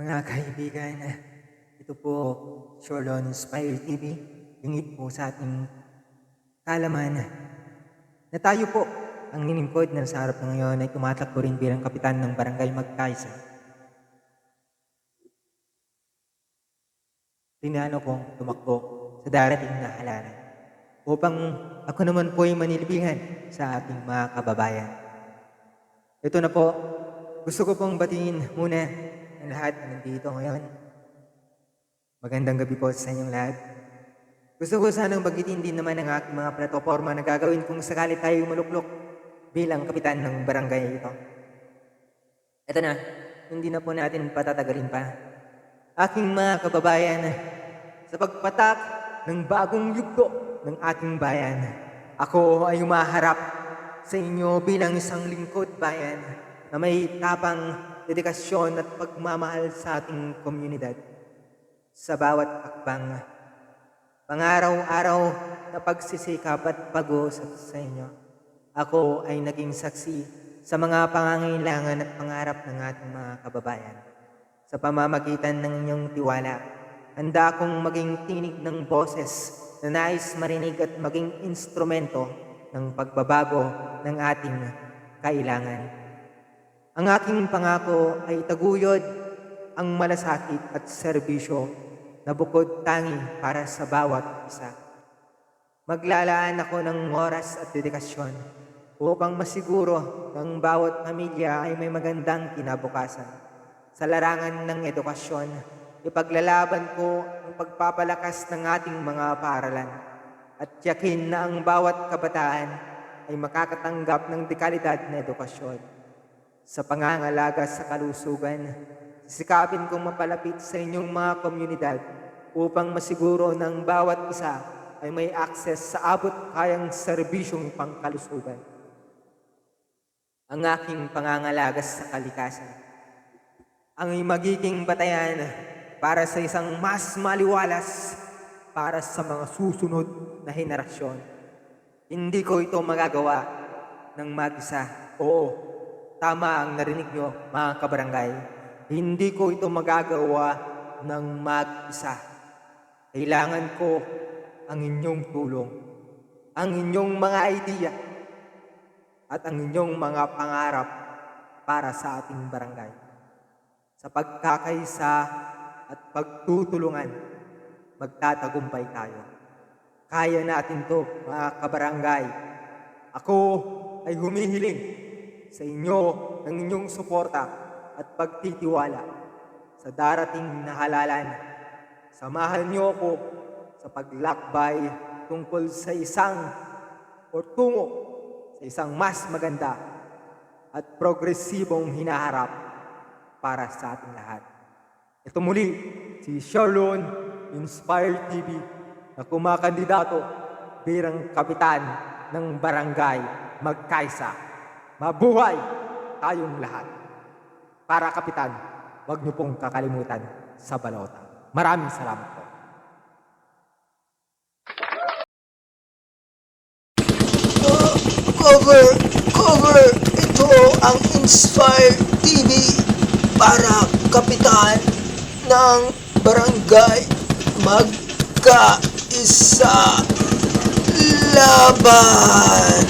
Mga kaibigan, ito po Sherlon Inspire TV, lingid po sa ating kalaman na tayo po ang lilingkod na sa harap na ngayon ay tumatakbo rin bilang kapitan ng Barangay Magkaisa. Tinano kong tumakbo sa darating na halalan upang ako naman po ay manilbihan sa ating mga kababayan. Ito na po, gusto ko pong batiin muna ang lahat na nandito ngayon. Magandang gabi po sa inyong lahat. Gusto ko sanang bagitin din naman ang aking mga plataforma na gagawin kung sakali tayo maluklok bilang kapitan ng barangay ito. Ito na, hindi na po natin patatagalin pa. Aking mga kababayan, sa pagpatak ng bagong yugto ng ating bayan, ako ay umaharap sa inyo bilang isang lingkod bayan na may tapang, dedikasyon at pagmamahal sa ating komunidad. Sa bawat hakbang, pang-araw-araw na pagsisikap at pag-uusap sa inyo, ako ay naging saksi sa mga pangangailangan at pangarap ng ating mga kababayan. Sa pamamagitan ng inyong tiwala, handa akong maging tinig ng boses na nais marinig at maging instrumento ng pagbabago ng ating kailangan. Ang aking pangako ay itaguyod ang malasakit at serbisyo na bukod tangi para sa bawat isa. Maglalaan ako ng oras at dedikasyon upang masiguro ng bawat pamilya ay may magandang kinabukasan. Sa larangan ng edukasyon, ipaglalaban ko ang pagpapalakas ng ating mga paaralan at tiyakin na ang bawat kabataan ay makakatanggap ng dekalidad na edukasyon. Sa pangangalaga sa kalusugan, sisikapin kong mapalapit sa inyong mga komunidad upang masiguro ng bawat isa ay may akses sa abot kayang serbisyong pangkalusugan. Ang aking pangangalaga sa kalikasan ang magiging batayan para sa isang mas maliwalas para sa mga susunod na henerasyon. Hindi ko ito magagawa ng mag-isa. Oo, tama ang narinig nyo, mga kabarangay. Hindi ko ito magagawa ng mag-isa. Kailangan ko ang inyong tulong, ang inyong mga idea, at ang inyong mga pangarap para sa ating barangay. Sa pagkakaisa at pagtutulungan, magtatagumpay tayo. Kaya natin to, mga kabarangay. Ako ay humihiling sa inyo ng inyong suporta at pagtitiwala sa darating na halalan. Samahan niyo ako sa paglakbay tungkol sa tungo sa isang mas maganda at progresibong hinaharap para sa ating lahat. Ito muli, si Sherlon Inspire TV na kumakandidato bilang kapitan ng Barangay Magkaisa. Mabuhay tayong lahat. Para kapitan, huwag niyo pong kakalimutan sa balota. Maraming salamat po. Cover! Ito ang Inspire TV para kapitan ng Barangay Magkaisa. Laban!